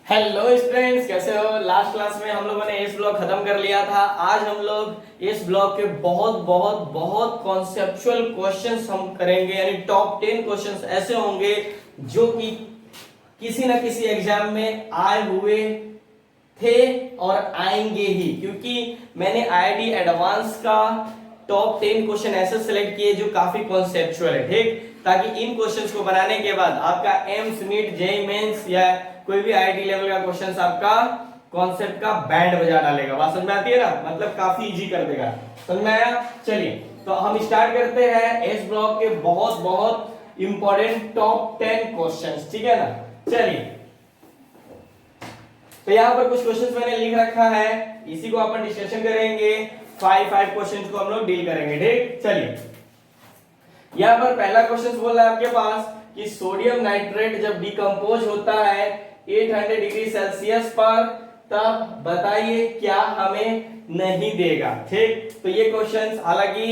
Hello students, कैसे हो। Last class में हम लोगों ने एस ब्लॉक खत्म कर लिया था। आज हम लोग इस ब्लॉक के बहुत बहुत बहुत कॉन्सेप्चुअल क्वेश्चंस हम करेंगे, यानी टॉप 10 क्वेश्चंस ऐसे होंगे जो कि किसी ना किसी एग्जाम में आए हुए थे और आएंगे ही, क्योंकि मैंने आईआईटी एडवांस का टॉप 10 क्वेश्चन ऐसे सिलेक्ट किए जो काफी कॉन्सेप्चुअल है, ठीक, ताकि इन क्वेश्चंस को बनाने के बाद आपका एम्स नीट जेईई मेंस या कोई भी आईआईटी लेवल का क्वेश्चंस आपका कॉन्सेप्ट का बैंड बजा डालेगा। बात समझ में आती है ना, मतलब काफी इजी कर देगा। समझ में आया? चलिए तो हम स्टार्ट करते हैं एस ब्लॉक के बहुत बहुत इंपॉर्टेंट टॉप 10 क्वेश्चंस, ठीक है ना। चलिए तो यहाँ पर कुछ क्वेश्चंस मैंने लिख रखा है, इसी को अपन डिस्कशन करेंगे। 5 क्वेश्चंस को हम लोग डील करेंगे, ठीक। चलिए यहाँ पर पहला क्वेश्चन बोल रहा है आपके पास कि सोडियम नाइट्रेट जब डिकम्पोज होता है 800 डिग्री सेल्सियस पर, तब बताइए क्या हमें नहीं देगा, ठीक। तो ये क्वेश्चन हालांकि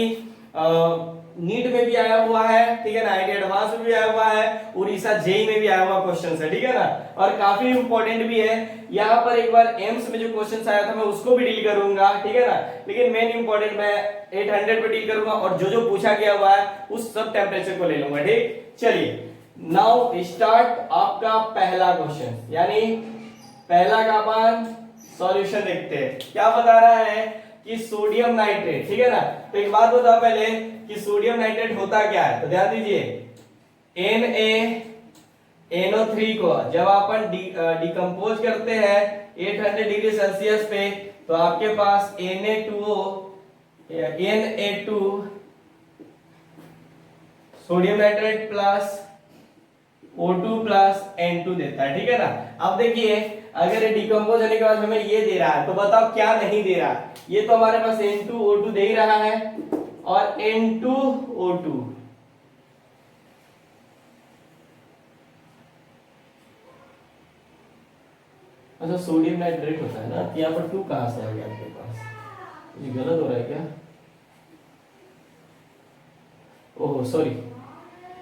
नीट में भी आया हुआ है, ठीक है ना, आईआईटी एडवांस में भी आया हुआ है, उड़ीसा जेईई में भी आया हुआ क्वेश्चन है, ठीक है ना, और काफी इंपॉर्टेंट भी है। यहाँ पर एक बार एम्स में जो क्वेश्चन आया था मैं उसको भी डील करूंगा, ठीक है ना, लेकिन मेन इंपॉर्टेंट मैं 800 पे डील करूंगा और जो पूछा गया हुआ है उस सब टेम्परेचर को ले लूंगा, ठीक। चलिए नाउ स्टार्ट आपका पहला क्वेश्चन, यानी पहला का अपन सॉल्यूशन देखते हैं। क्या बता रहा है कि सोडियम नाइट्रेट, ठीक है ना। तो एक बात बताओ पहले कि सोडियम नाइट्रेट होता क्या है, तो ध्यान दीजिए NaNO3 को जब अपन डिकम्पोज करते हैं 800 डिग्री सेल्सियस पे, तो आपके पास Na2 sodium nitrate plus O2 plus N2 देता है, ठीक है ना। अब देखिए अगर ये डिकम्पोज होने के बाद हमें ये दे रहा है तो बताओ क्या नहीं दे रहा है। ये तो हमारे पास N2O2 दे ही रहा है और N2O2 अच्छा सोडियम नाइट्रेट होता है ना, यहाँ पर 2 कहां से आ गया आपके पास, ये गलत हो रहा है क्या? ओह सॉरी,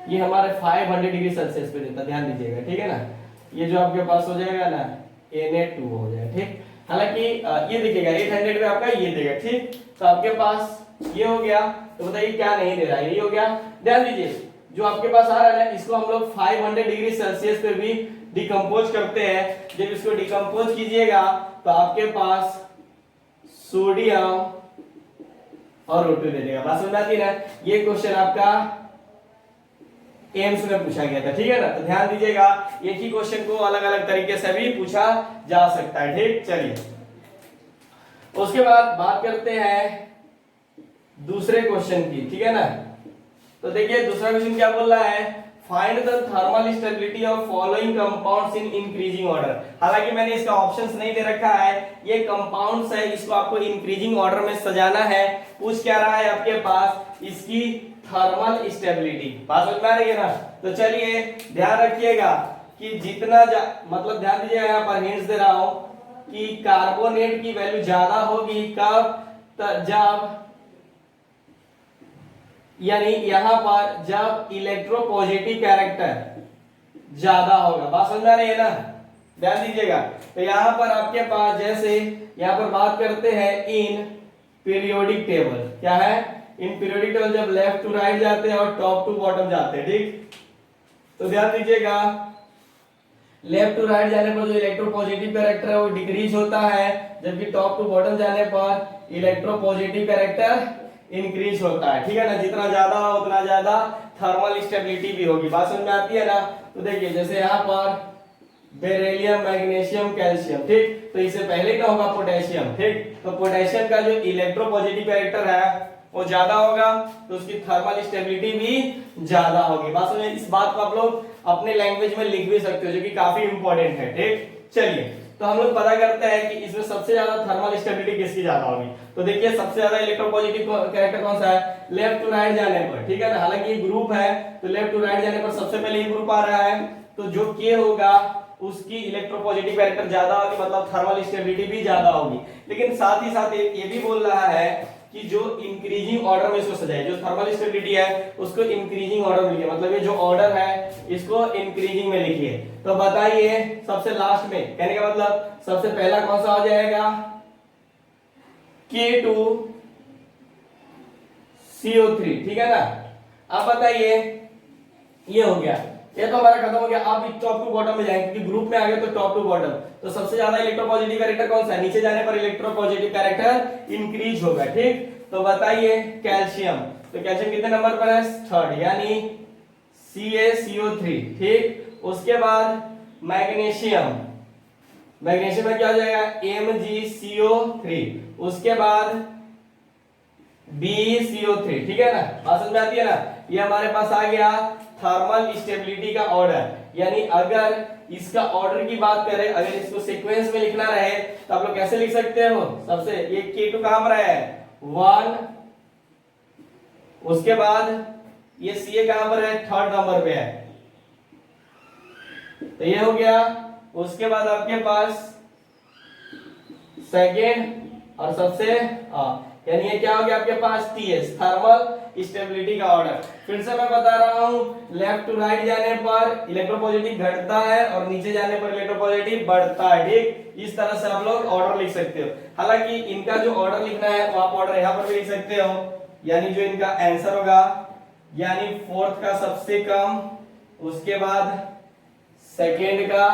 ये हमारे 500 डिग्री सेल्सियस पे देता, ध्यान दीजिएगा, ठीक है ना। ये जो आपके पास हो जाएगा ना Na2 हो जाएगा, ठीक। हालांकि ये देखिएगा 800 पे आपका ये देगा, ठीक। तो आपके पास ये हो गया, तो बताइए क्या नहीं दे रहा है, ये हो गया। ध्यान दीजिए जो आपके पास आ रहा है इसको हम लोग 500 डिग्री सेल्सियस पे भी डिकम्पोज करते हैं। जब इसको डिकम्पोज कीजिएगा तो आपके पास सोडियम और O2 दे देगा। बात समझ में आती है ना। ये क्वेश्चन आपका एम्स में पूछा गया था, ठीक है ना। तो ध्यान दीजिएगा एक ही क्वेश्चन को अलग अलग तरीके से भी पूछा जा सकता है, ठीक। चलिए उसके बाद बात करते हैं दूसरे क्वेश्चन की, ठीक है ना। तो देखिए दूसरा क्वेश्चन क्या बोल रहा है, find the thermal stability of following compounds in increasing order. हालांकि मैंने इसका ऑप्शंस नहीं दे रखा है, ये कंपाउंड्स है, इसको आपको इंक्रीजिंग ऑर्डर में सजाना है। पूछ क्या रहा है आपके पास, इसकी थर्मल स्टेबिलिटी। बात समझ में आ रही है ना। तो चलिए ध्यान रखिएगा कि जितना मतलब ध्यान दीजिएगा, यहाँ पर हिंट्स दे रहा हूं कि कार्बोनेट की वैल्यू ज्यादा होगी कब, जब यानी यहां पर जब इलेक्ट्रोपॉजिटिव कैरेक्टर ज्यादा होगा। बात समझ में आ रही है ना, ध्यान दीजिएगा। तो यहां पर आपके पास जैसे यहां पर बात करते हैं इन पीरियोडिक टेबल, क्या है, इन पीरियोडिक टेबल जब लेफ्ट टू राइट जाते हैं और टॉप टू बॉटम जाते हैं, ठीक। तो ध्यान दीजिएगा लेफ्ट टू राइट जाने पर जो इलेक्ट्रोपॉजिटिव कैरेक्टर है वो डिक्रीज होता है, जबकि टॉप टू बॉटम जाने पर इलेक्ट्रोपॉजिटिव कैरेक्टर इंक्रीज होता है, ठीक है ना। जितना ज्यादा हो उतना ज्यादा थर्मल स्टेबिलिटी भी होगी। बात समझ में आती है ना। तो देखिए जैसे यहाँ पर बेरिलियम, मैग्नीशियम, कैल्शियम, ठीक। तो इससे पहले क्या होगा, पोटेशियम, ठीक। तो पोटेशियम का जो इलेक्ट्रोपॉजिटिव कैरेक्टर है वो ज्यादा होगा, तो उसकी थर्मल स्टेबिलिटी भी ज्यादा होगी। बात समझ, इस बात को आप लोग अपने लैंग्वेज में लिख भी सकते हो, जो कि काफी इंपॉर्टेंट है, ठीक। चलिए तो हम लोग पता करते हैं कि इसमें सबसे ज्यादा थर्मल स्टेबिलिटी किसकी ज्यादा होगी। तो देखिए सबसे ज्यादा इलेक्ट्रोपॉजिटिव कैरेक्टर कौन सा है, लेफ्ट टू राइट जाने पर, ठीक है ना। हालांकि ये ग्रुप है तो लेफ्ट टू राइट जाने पर सबसे पहले ये ग्रुप आ रहा है, तो जो के होगा उसकी इलेक्ट्रोपॉजिटिव कैरेक्टर ज्यादा होगी, मतलब थर्मल स्टेबिलिटी भी ज्यादा होगी। लेकिन साथ ही साथ ये भी बोल रहा है कि जो इंक्रीजिंग ऑर्डर में इसको सजाए, जो थर्मल स्टेबिलिटी है उसको इंक्रीजिंग ऑर्डर में लिखिए, मतलब ये जो ऑर्डर है इसको इंक्रीजिंग में लिखिए। तो बताइए सबसे लास्ट में, कहने का मतलब सबसे पहला कौन सा हो जाएगा, K2CO3, ठीक है ना। अब बताइए ये हो गया, ये तो हमारा खत्म हो गया। अब टॉप टू बॉटम में जाएंगे क्योंकि ग्रुप में आ गए तो टॉप टू बॉटम। तो सबसे ज्यादा इलेक्ट्रोपॉजिटिव कैरेक्टर कौन सा है, नीचे जाने पर इलेक्ट्रोपॉजिटिव कैरेक्टर इंक्रीज होगा, ठीक। तो बताइए कैल्शियम, तो कैल्शियम कितने नंबर पर है, थर्ड, यानी CaCO3, ठीक। उसके बाद मैग्नीशियम, मैग्नीशियम में क्या हो जाएगा, MgCO3, उसके बाद BeCO3, ठीक है ना, बात समझ में आती है ना। ये हमारे पास आ गया थर्मल स्टेबिलिटी का ऑर्डर, यानी अगर इसका ऑर्डर की बात करें, अगर इसको सीक्वेंस में लिखना रहे तो आप लोग कैसे लिख सकते हो, सबसे ये K2 कहां पर है, 1, उसके बाद ये Ca कहां पर है, थर्ड नंबर पे है, तो ये हो गया। उसके बाद आपके पास सेकेंड और सबसे यानी ये क्या हो गया आपके पास TS, थर्मल स्टेबिलिटी का ऑर्डर। फिर से मैं बता रहा हूं, लेफ्ट टू राइट जाने पर इलेक्ट्रोपॉजिटिव घटता है और नीचे जाने पर इलेक्ट्रोपॉजिटिव बढ़ता है, ठीक। इस तरह से आप लोग ऑर्डर लिख सकते हो। हालांकि इनका जो ऑर्डर लिखना है वो आप ऑर्डर यहां पर भी लिख सकते हो, यानी जो इनका आंसर होगा, यानी फोर्थ का सबसे कम, उसके बाद सेकेंड का,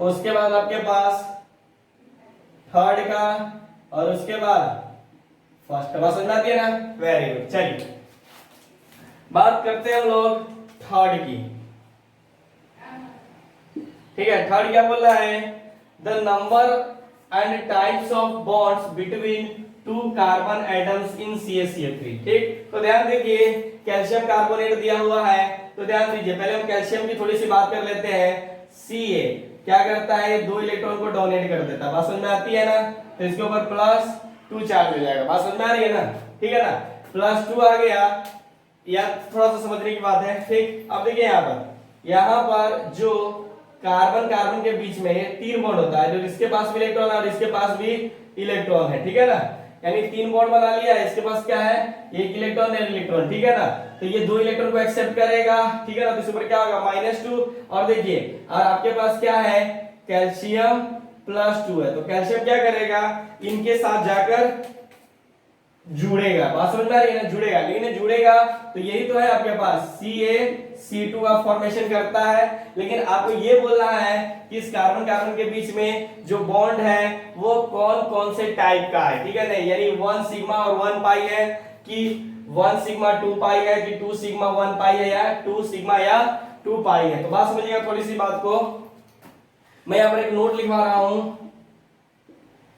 उसके बाद आपके पास थर्ड का, और उसके बाद फर्स्ट का। समझ आती है ना, वेरी गुड। चलिए बात करते हैं हम लोग थर्ड की, ठीक है। थर्ड क्या बोल रहा है, the number and types of bonds between two carbon atoms in CaCO3, ठीक। तो ध्यान देखिए, कैल्शियम कार्बोनेट दिया हुआ है, तो ध्यान दीजिए, पहले हम कैल्शियम की थोड़ी सी बात कर लेते हैं। Ca क्या करता है, ये 2 इलेक्ट्रॉन को डोनेट कर देता है, बात समझ में आती है ना। तो इसके ऊपर +2 चार्ज हो जाएगा, बात समझ में आ रही है ना, ठीक है ना। +2 आ गया, या थोड़ा सा समझने की बात है, ठीक। अब देखिए यहाँ पर जो कार्बन कार्बन के बीच में 3 बॉन्ड होता है, जो इसके पास भी इलेक्ट्रॉन है और इसके पास भी इलेक्ट्रॉन है, ठीक है ना। यानी 3 बॉन्ड बना लिया, इसके पास क्या है, 1 इलेक्ट्रॉन, 1 इलेक्ट्रॉन, ठीक है ना। तो ये 2 इलेक्ट्रॉन को एक्सेप्ट करेगा, ठीक है ना। तो इस ऊपर क्या होगा, -2। और देखिए, और आपके पास क्या है, कैल्शियम +2 है, तो कैल्शियम क्या करेगा, इनके साथ जाकर जुड़ेगा, बात समझ में आ रही है ना, जुड़ेगा। लेकिन जुड़ेगा तो यही तो है आपके पास, CaC2 का फॉर्मेशन करता है। लेकिन आपको ये बोलना है कि इस कार्बन कार्बन के बीच में जो बॉन्ड है वो कौन कौन से टाइप का है, ठीक है ना। यानी 1 सिग्मा और 1 पाई है, कि 1 सिग्मा 2 पाई है, कि 2 सिग्मा 1 पाई है, या 2 सिग्मा या 2 पाई है। तो बात समझिएगा थोड़ी सी बात को, मैं यहाँ पर एक नोट लिखवा रहा हूं,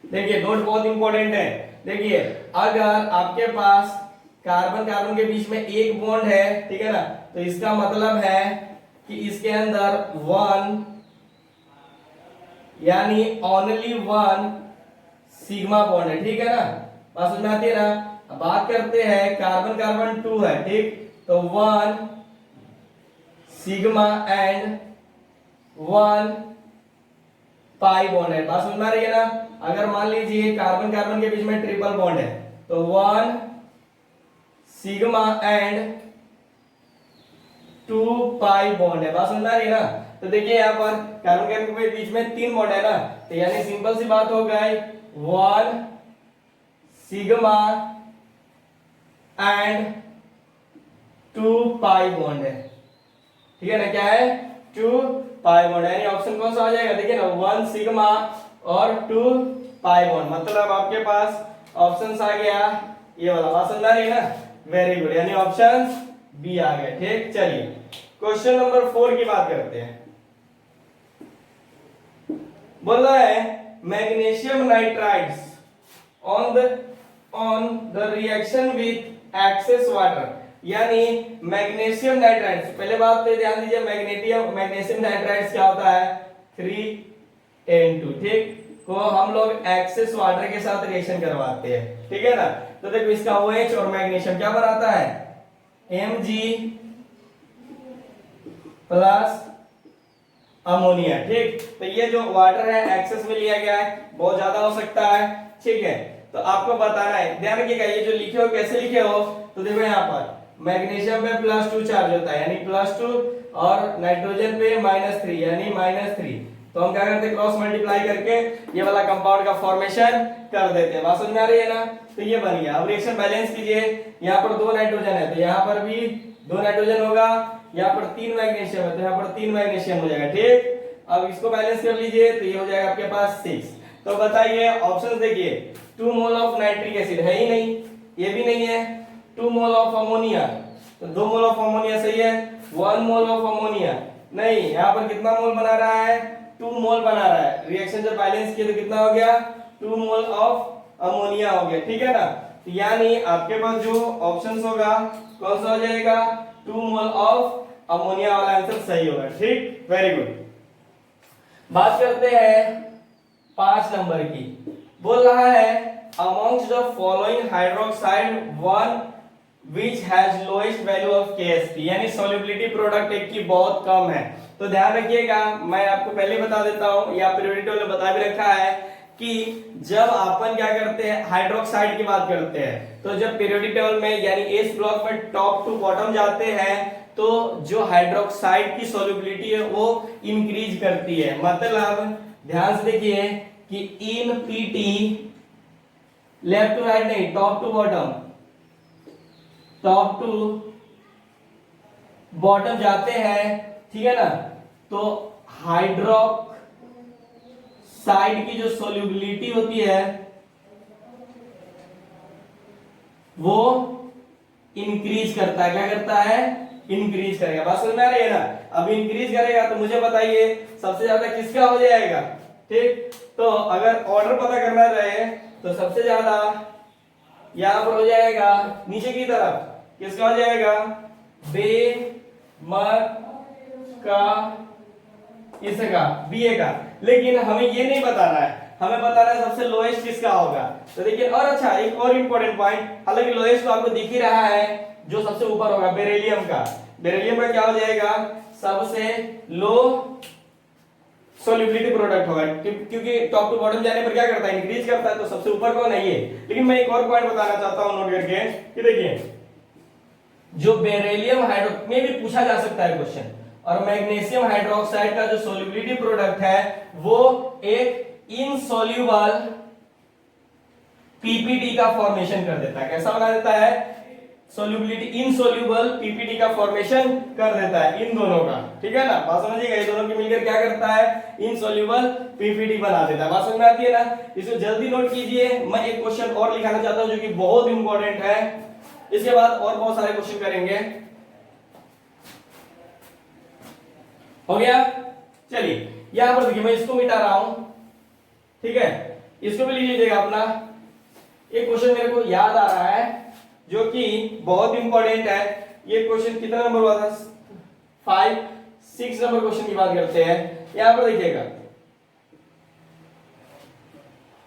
देखिए नोट बहुत इंपॉर्टेंट है। देखिए, अगर आपके पास कार्बन कार्बन के बीच में एक बॉन्ड है, ठीक है ना, तो इसका मतलब है कि इसके अंदर 1 यानी ओनली 1 सिग्मा बॉन्ड है, ठीक है ना, बात समझ में आती है ना। अब बात करते हैं कार्बन कार्बन 2 है, ठीक, तो 1 सिग्मा एंड 1 पाई बॉन्ड है, बात समझ में आ रही है ना। अगर मान लीजिए कार्बन कार्बन के बीच में ट्रिपल बॉन्ड है, तो 1 सिग्मा एंड 2 पाई बॉन्ड है, बात समझ में आ रही है ना। तो देखिए यहाँ पर कार्बन कार्बन के बीच में 3 बॉन्ड है ना, तो यानी सिंपल सी बात हो गई, 1 सिग्मा एंड 2 पाई बॉन्ड है, ठीक है ना, क्या है, 2 पाई बॉन्ड, यानी ऑप्शन कौन सा आ जाएगा, देखिए ना, 1 सिग्मा और 2 पाई बॉन्ड, मतलब आपके पास ऑप्शन आ गया ये वाला, बात समझ आ रही है ना, वेरी गुड, यानी ऑप्शन बी आ गया, ठीक। चलिए क्वेश्चन नंबर 4 की बात करते हैं। बोल रहा है magnesium nitrides on the reaction with excess water, यानी मैग्नीशियम नाइट्राइड्स, पहले बात पे ध्यान दीजिए, मैग्नीशियम नाइट्राइड्स क्या होता है, 3N2, ठीक, को हम लोग एक्सेस वाटर के साथ रिएक्शन करवाते हैं, ठीक है ना। तो देखो इसका OH और मैग्नीशियम क्या बनाता है, Mg प्लस अमोनिया, ठीक। तो ये जो वाटर है एक्सेस में लिया गया है, बहुत ज्यादा हो सकता है, ठीक है। तो आपको बताना है, ध्यान रखिएगा ये जो लिखे हो कैसे लिखे हो, तो देखो यहाँ पर मैग्नीशियम पे +2 चार्ज होता है यानी +2 और नाइट्रोजन पे -3 यानी -3। तो हम क्या करते हैं क्रॉस मल्टीप्लाई करके ये वाला कंपाउंड का फॉर्मेशन कर देते हैं। बात समझ में आ रही है ना? तो ये बन गया। अब रिएक्शन बैलेंस कीजिए, यहाँ पर 2 नाइट्रोजन है तो यहाँ पर भी 2 नाइट्रोजन होगा, यहाँ पर 3 मैग्नीशियम है तो यहाँ पर 3 मैग्नीशियम हो जाएगा। ठीक, अब इसको बैलेंस कर लीजिए तो ये हो जाएगा आपके पास 6। तो बताइए ऑप्शंस देखिए, 2 मोल ऑफ नाइट्रिक एसिड है ही नहीं, ये भी नहीं है। 2 मोल ऑफ अमोनिया, तो 2 मोल ऑफ अमोनिया सही है। 1 मोल ऑफ अमोनिया नहीं, यहाँ पर कितना मोल बना रहा है? 2 मोल बना रहा है। रिएक्शन जब बैलेंस किया तो कितना हो गया? 2 मोल ऑफ अमोनिया हो गया। ठीक है ना? तो यानी आपके पास जो ऑप्शंस होगा कौन सा हो जाएगा? 2 मोल ऑफ अमोनिया वाला आंसर सही होगा। ठीक, वेरी गुड। बात करते हैं 5 नंबर की। बोल रहा है amongst the following hydroxide one which has lowest value of KSP, यानी solubility प्रोडक्ट एक की बहुत कम है। तो ध्यान रखिएगा, मैं आपको पहले बता देता हूं या पीरियोडिक टेबल में बता भी रखा है कि जब अपन क्या करते हैं हाइड्रोक्साइड की बात करते हैं, तो जब पीरियोडिक टेबल में यानी एस ब्लॉक में टॉप टू बॉटम जाते हैं तो जो हाइड्रोक्साइड की सॉल्युबिलिटी है वो इंक्रीज करती है। मतलब ध्यान से देखिए कि इन पीटी लेफ्ट टू राइट नहीं, top to bottom, top to bottom जाते हैं, ठीक है ना? तो हाइड्रोक्साइड की जो सॉल्युबिलिटी होती है वो इंक्रीज करता है। क्या करता है? इंक्रीज करेगा। बात समझ में आ रही है ना? अब इंक्रीज करेगा तो मुझे बताइए सबसे ज्यादा किसका हो जाएगा? ठीक, तो अगर ऑर्डर पता करना रहे तो सबसे ज्यादा यहां पर हो जाएगा नीचे की तरफ, किसका हो जाएगा? बे मर का, इसका बीए का। लेकिन हमें ये नहीं बताना है, हमें बताना है सबसे लोएस्ट किसका होगा। तो देखिए, और अच्छा एक और इंपॉर्टेंट पॉइंट, हालांकि लोएस्ट तो आपको दिख ही रहा है, जो सबसे ऊपर होगा बेरिलियम का। बेरिलियम का क्या हो जाएगा? सबसे लो सॉल्युबिलिटी प्रोडक्ट होगा, क्योंकि टॉप टू बॉटम जाने पर क्या करता है? इंक्रीज करता है। तो सबसे ऊपर कौन है? ये। लेकिन मैं एक और पॉइंट बताना चाहता हूं नोट करके कि देखिए, जो बेरिलियम हाइड्रो में भी पूछा जा सकता है क्वेश्चन, और मैग्नीशियम हाइड्रोक्साइड का जो सॉल्युबिलिटी प्रोडक्ट है वो एक इनसॉल्युबल पीपीटी का फॉर्मेशन कर देता है। कैसा बना देता है? सॉल्युबिलिटी इनसॉल्युबल पीपीटी का फॉर्मेशन कर देता है इन दोनों का। ठीक है ना? बात समझिएगा, ये दोनों की मिलकर क्या करता है? इनसॉल्युबल पीपीटी बना देता है। बात समझ में आती है ना? इसको जल्दी नोट कीजिए। मैं एक क्वेश्चन और लिखाना चाहता हूं जो कि बहुत इंपॉर्टेंट है, इसके बाद और बहुत सारे क्वेश्चन करेंगे। हो गया? चलिए यहां पर देखिए, मैं इसको मिटा रहा हूं, ठीक है? इसको भी लिख लीजिएगा अपना। एक क्वेश्चन मेरे को याद आ रहा है जो कि बहुत इंपॉर्टेंट है। ये क्वेश्चन कितना नंबर हुआ था? 5 6 नंबर क्वेश्चन की बात करते हैं। यहां पर देखिएगा,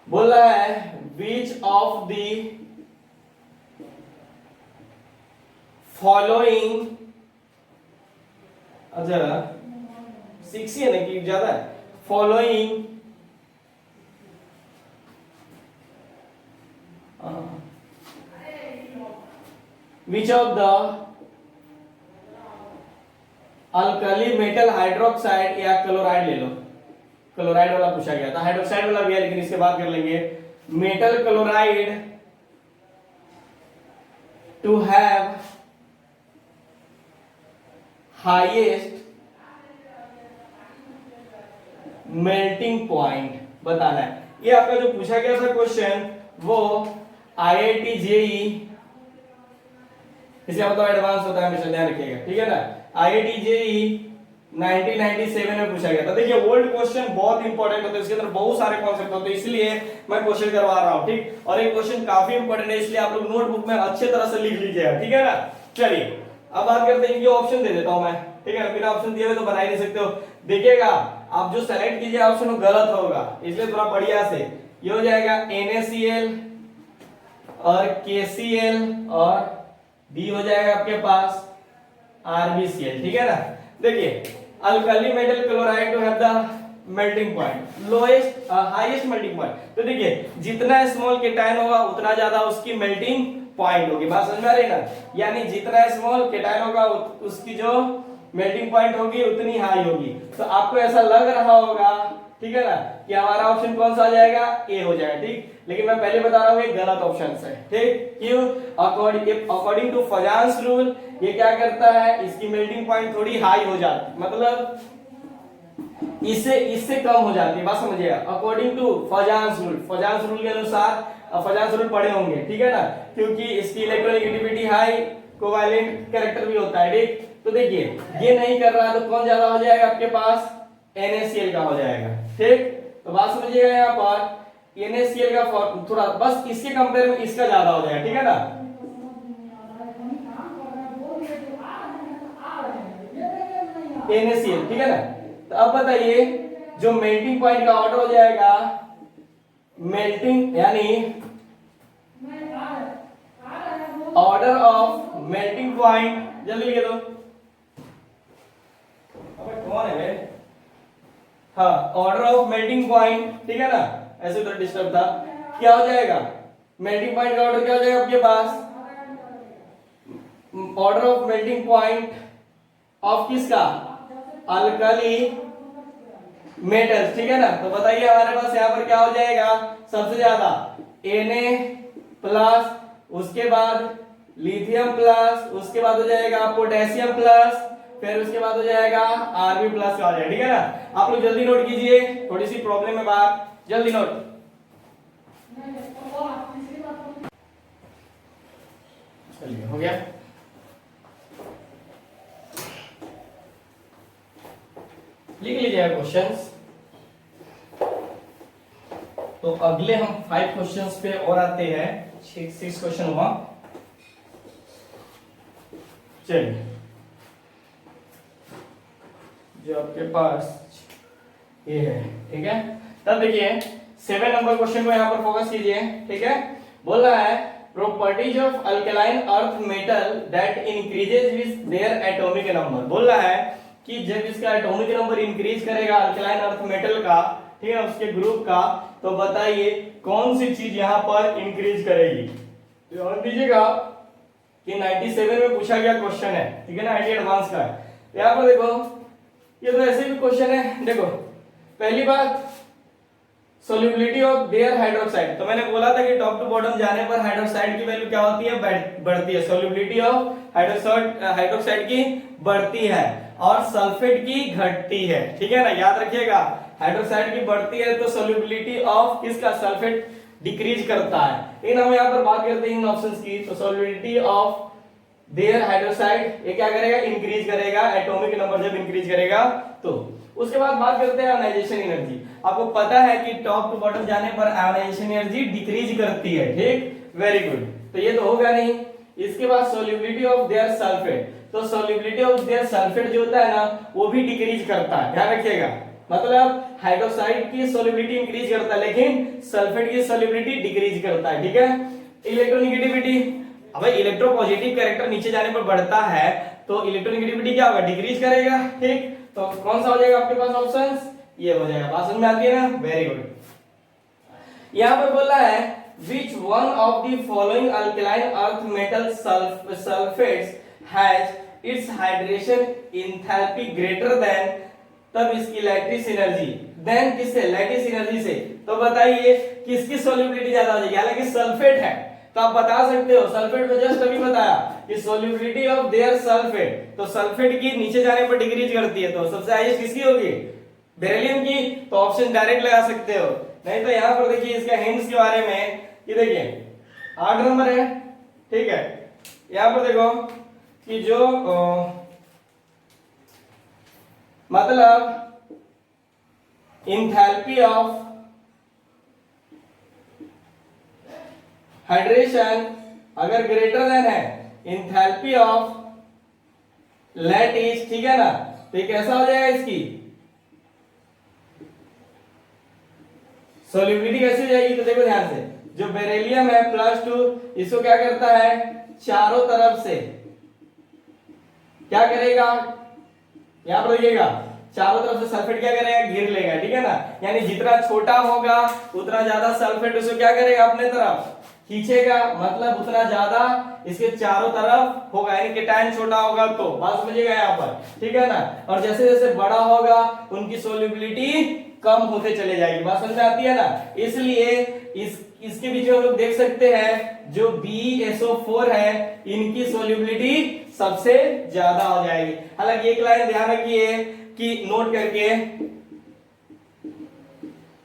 बोल रहा है विच ऑफ द फॉलोइंग, अच्छा 6 ही है ना कि ज्यादा है? Following which of the alkali metal hydroxide या क्लोराइड ले लो, क्लोराइड वाला पूछा गया था, हाइड्रोक्साइड वाला भी है लेकिन इसके बाद कर लेंगे। Metal chloride to have highest melting point बताना है। ये आपका जो पूछा गया था क्वेश्चन वो IIT JEE, इसका मतलब एडवांस होता है, हमेशा ध्यान रखिएगा। ठीक है ना? IIT JEE 1997 में पूछा गया था। देखिए ओल्ड क्वेश्चन बहुत इंपॉर्टेंट होते हैं, इसके अंदर बहुत सारे कॉन्सेप्ट होते हैं, इसलिए मैं क्वेश्चन करवा रहा हूं। ठीक, और ये क्वेश्चन काफी इंपॉर्टेंट है, इसलिए आप लोग नोटबुक में अच्छे तरह से लिख लीजिएगा। ठीक है ना? चलिए अब बात करते हैं, ये ऑप्शन दे देता हूं मैं, ठीक है? बिना ऑप्शन दिए हुए तो बना ही नहीं सकते हो। देखिएगा आप जो सेलेक्ट कीजिए ऑप्शन वो गलत होगा, इसलिए थोड़ा बढ़िया से। ये हो जाएगा NaCl और KCl और डी हो जाएगा आपके पास RbCl। ठीक है ना? देखिए alkali metal chloride to have the melting point, lowest highest melting point. तो देखिए जितना स्मॉल केटायन होगा उतना ज्यादा उसकी मेल्टिंग पॉइंट होगी, बात समझ में आ रही है ना। यानी जितना स्मॉल केटायन होगा उसकी जो मेल्टिंग पॉइंट होगी उतनी हाई होगी। तो आपको ऐसा लग रहा होगा, ठीक है ना, कि हमारा ऑप्शन कौन सा आ जाएगा, ए हो जाएगा, ठीक। लेकिन मैं पहले बता रहा हूँ ये गलत ऑप्शन है, ठीक। क्यों? अकॉर्डिंग टू फजांस रूल ये क्या करता है, इसकी मेल्टिंग पॉइंट थोड़ी हाई हो जाती है, मतलब इससे कम हो जाती है, बात समझिएगा। अकॉर्डिंग टू फजांस रूल के अनुसार, फजांस रूल पढ़े होंगे, ठीक है ना, क्योंकि इसकी इलेक्ट्रोनेगेटिविटी हाई, कोवैलेंट कैरेक्टर भी होता है, ठीक। तो देखिए ये नहीं कर रहा है तो कौन ज्यादा हो जाएगा आपके पास, NaCl का हो जाएगा, ठीक। तो बात समझिएगा, यहाँ पर NaCl का थोड़ा बस इसके कंपेयर में इसका ज्यादा हो जाएगा, ठीक है ना। NaCl, ठीक है ना। तो अब बताइए जो मेल्टिंग पॉइंट का ऑर्डर हो जाएगा, मेल्टिंग यानी ऑर्डर ऑफ मेल्टिंग पॉइंट, जल्दी लिख दो। अबे कौन है बे? हाँ, ऑर्डर ऑफ मेल्टिंग पॉइंट, ठीक है ना, ऐसे उधर डिस्टर्ब था। क्या हो जाएगा, मेल्टिंग पॉइंट का ऑर्डर क्या हो जाएगा आपके पास, order of melting point of किसका, अल्कली मेटल्स, ठीक है ना। तो बताइए हमारे पास यहाँ पर क्या हो जाएगा, सबसे ज्यादा Na प्लस, उसके बाद लिथियम प्लस, उसके बाद हो जाएगा पोटेशियम प्लस, फिर उसके बाद हो जाएगा Rb प्लस का हो जाएगा, ठीक है ना। आप लोग जल्दी नोट कीजिए, थोड़ी सी प्रॉब्लम है बात, जल्दी नोट। चलिए हो गया। लिख लीजिएगा क्वेश्चंस। तो अगले हम 5 क्वेश्चंस पे और आते हैं, 6 क्वेश्चन हुआ। चलिए जो आपके पास ये है, ठीक है। तब देखिए 7 नंबर क्वेश्चन को यहाँ पर फोकस कीजिए, ठीक है। बोल रहा है properties of alkaline earth metal that increases with their atomic number. बोल रहा है कि जब इसका एटॉमिक नंबर इंक्रीज करेगा अल्कलाइन अर्थ मेटल का, ठीक है, उसके ग्रुप का, तो बताइए कौन सी चीज यहाँ पर इंक्रीज करेगी। तो ध्यान दीजिएगा कि 97 में पूछा गया क्वेश्चन है, ठीक है ना, आईटी एडवांस का है। तो यहाँ पर देखो ये तो ऐसे भी क्वेश्चन है। देखो पहली बात सोल्यूबिलिटी ऑफ देयर हाइड्रोक्साइड, तो मैंने बोला था कि टॉप टू बॉटम जाने पर हाइड्रोक्साइड की वैल्यू क्या होती है, बढ़ती है। सोल्यूबिलिटी ऑफ हाइड्रोक्साइड की बढ़ती है और सल्फेट की घटती है, ठीक है ना, याद रखिएगा। हाइड्रोक्साइड की बढ़ती है तो सोल्यूबिलिटी ऑफ किसका, सल्फेट डिक्रीज करता है। लेकिन हम यहाँ पर बात करते हैं इन ऑप्शंस की, तो सोल्यूबिलिटी ऑफ देयर हाइड्रोक्साइड ये क्या करेगा, इंक्रीज करेगा, एटॉमिक नंबर जब इंक्रीज करेगा तो। उसके बाद बात करते हैं आयोनाइजेशन एनर्जी। आपको पता है कि टॉप टू बॉटम जाने पर आयोनाइजेशन एनर्जी डिक्रीज करती है, ठीक, वेरी गुड। तो ये तो होगा नहीं। इसके बाद सोल्यूबिलिटी ऑफ देयर सल्फेट, तो सोल्यूबिलिटी ऑफ देयर सल्फेट जो होता है ना वो भी डिक्रीज करता है, ध्यान रखिएगा। मतलब हाइड्रोक्साइड की सोल्यूबिलिटी इंक्रीज करता है लेकिन सल्फेट की सोल्यूबिलिटी डिक्रीज करता है, ठीक है। इलेक्ट्रोनेगेटिविटी, अब इलेक्ट्रोपॉजिटिव कैरेक्टर नीचे जाने पर बढ़ता है तो इलेक्ट्रोनेगेटिविटी क्या होगा, डिक्रीज करेगा, ठीक। तो कौन सा हो जाएगा आपके पास ऑप्शंस, ये हो जाएगा। बात समझ में आती है ना, वेरी गुड। यहां पर बोला है which one of the following alkaline earth metal sulfates has its hydration enthalpy greater than, तब इसकी लैटिस एनर्जी देन किससे, लैटिस एनर्जी से। तो बताइए किसकी सोल्यूबिलिटी ज्यादा हो जाएगी, हालांकि सल्फेट है तो आप बता सकते हो, सल्फेट में जस्ट अभी बताया कि सोल्यूबिलिटी ऑफ देयर सल्फेट, तो सल्फेट की नीचे जाने पर डिक्रीज करती है, तो सबसे हाईएस्ट किसकी होगी, बेरिलियम की। तो ऑप्शन डायरेक्ट लगा सकते हो, नहीं तो यहां पर देखिए इसका हिंट्स के बारे में, ये देखिए 8 नंबर है, ठीक है। यहां पर देखो कि जो मतलब इंथैल्पी ऑफ हाइड्रेशन अगर ग्रेटर देन है इंथैल्पी ऑफ लैटिस, ठीक है ना, तो ये कैसा हो जाएगा, इसकी सोल्यूबिलिटी कैसी हो जाएगी। तो देखो ध्यान से, जो बेरिलियम है +2 इसको क्या करता है, चारों तरफ से क्या करेगा, यहां पर देखिएगा चारों तरफ से सल्फेट क्या करेगा, घेर लेगा, ठीक है ना। यानी जितना छोटा होगा उतना ज्यादा सल्फेट उसको क्या करेगा, अपने तरफ खींचेगा, मतलब उतना ज्यादा इसके चारों तरफ होगा, यानी केटायन छोटा होगा तो, बात समझिएगा यहाँ पर, ठीक है ना। और जैसे जैसे बड़ा होगा उनकी सोल्युबिलिटी कम होते चले जाएगी, बात समझ में आती है ना। इसलिए इसके बीच में हम लोग देख सकते हैं जो BSO4 है इनकी सोल्युबिलिटी सबसे ज्यादा हो जाएगी। हालांकि एक लाइन ध्यान रखिए कि नोट करके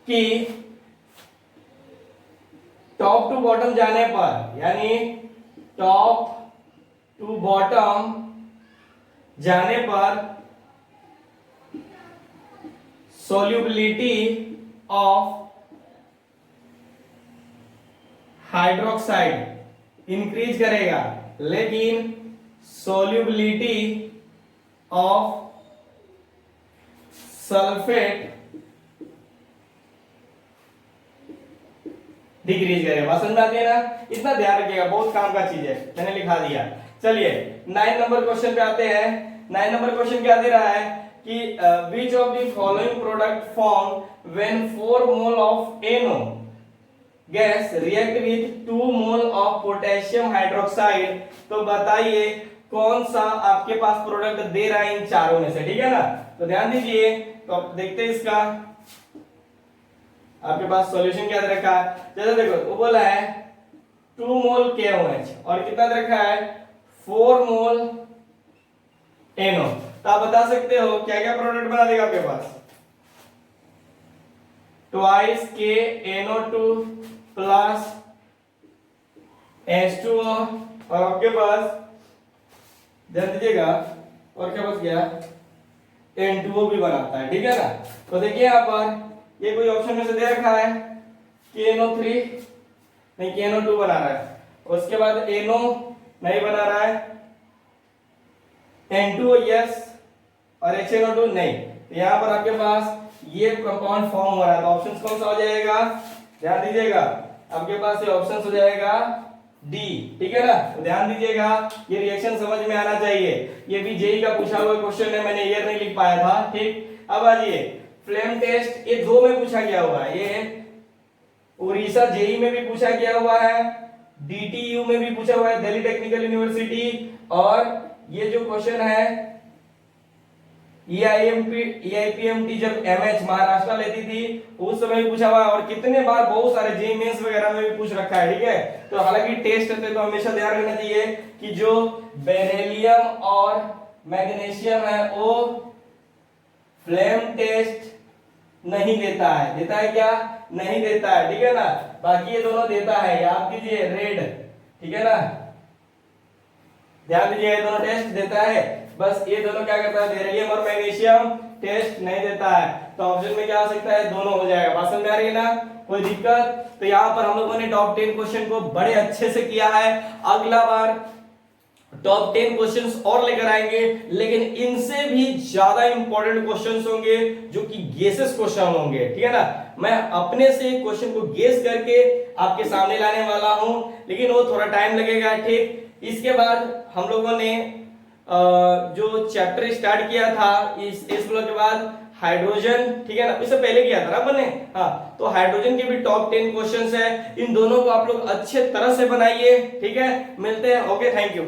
कि टॉप टू बॉटम जाने पर, यानी टॉप टू बॉटम जाने पर solubility of हाइड्रोक्साइड इंक्रीज करेगा, लेकिन solubility of सल्फेट डिक्रीज करेगा। समझ में आती है ना, इतना ध्यान रखिएगा, बहुत काम का चीज है, मैंने लिखा दिया। चलिए 9 नंबर क्वेश्चन पे आते हैं। 9 नंबर क्वेश्चन क्या दे रहा है कि which of the following product formed when 4 mole of NO gas react with 2 mole of potassium hydroxide। तो बताइए कौन सा आपके पास प्रोडक्ट दे रहा है इन चारों में से, ठीक है ना। तो ध्यान दीजिए, तो आप देखते हैं इसका आपके पास सॉल्यूशन क्या दे रखा है। जैसे देखो वो बोला है 2 मोल KOH और कितना दे रखा है 4 मोल NO। तो आप बता सकते हो क्या क्या प्रोडक्ट बना देगा आपके पास, ट्वाइस KNO2 प्लस H2O और आपके पास ध्यान दीजिएगा और क्या बच गया N2O भी बनाता है, ठीक है ना। तो देखिए यहाँ पर ये कोई ऑप्शन में से दे रखा है KNO3 नहीं KNO2 बना रहा है, उसके बाद NO नहीं बना रहा है, N2O यस और HNO2 नहीं। तो यहाँ पर आपके पास ये कंपाउंड फॉर्म हो रहा है, तो ऑप्शन कौन सा हो जाएगा, ध्यान दीजिएगा आपके पास ये ऑप्शन हो जाएगा डी, ठीक है ना। तो ध्यान दीजिएगा ये रिएक्शन समझ में आना चाहिए, ये भी जेई का पूछा हुआ क्वेश्चन है, मैंने ईयर नहीं लिख पाया था, ठीक। अब आइए फ्लेम टेस्ट, ये 2 में पूछा गया हुआ है, ये उड़ीसा जेई में भी पूछा गया हुआ है, DTU में भी पूछा हुआ है, दिल्ली टेक्निकल यूनिवर्सिटी, और ये जो क्वेश्चन है EIPMT जब MH महाराष्ट्र लेती थी उस समय भी पूछा हुआ है, और कितने बार बहुत सारे जेईई मेंस वगैरह में भी पूछ रखा है, ठीक है। तो हालांकि टेस्ट है तो हमेशा ध्यान रखना चाहिए कि जो बेरिलियम और मैग्नीशियम है वो फ्लेम टेस्ट नहीं देता है, देता है क्या, नहीं देता है, ठीक है ना। बाकी ये दोनों देता है, याद कीजिए रेड, ठीक है ना, ध्यान दीजिए ये दोनों टेस्ट देता है, बस ये दोनों क्या करता है बेरिलियम और मैग्नीशियम टेस्ट नहीं देता है। तो ऑप्शन में क्या आ सकता है, दोनों हो जाएगा, बात समझ में आ रही है ना, कोई दिक्कत। तो यहाँ पर हम लोगों ने टॉप 10 क्वेश्चन को बड़े अच्छे से किया है, अगला बार टॉप 10 क्वेश्चंस और लेकर आएंगे, लेकिन इनसे भी ज्यादा इंपॉर्टेंट क्वेश्चंस होंगे जो कि गेसेस क्वेश्चन होंगे, ठीक है ना। मैं अपने से क्वेश्चन को गेस करके आपके सामने लाने वाला हूं, लेकिन वो थोड़ा टाइम लगेगा, ठीक। इसके बाद हम लोगों ने जो चैप्टर स्टार्ट किया था इस ब्लॉक के बाद हाइड्रोजन, ठीक है ना, इससे पहले किया था ना अपने, हाँ। तो हाइड्रोजन के भी टॉप 10 क्वेश्चंस है, इन दोनों को आप लोग अच्छे तरह से बनाइए, ठीक है। मिलते हैं, ओके, थैंक यू।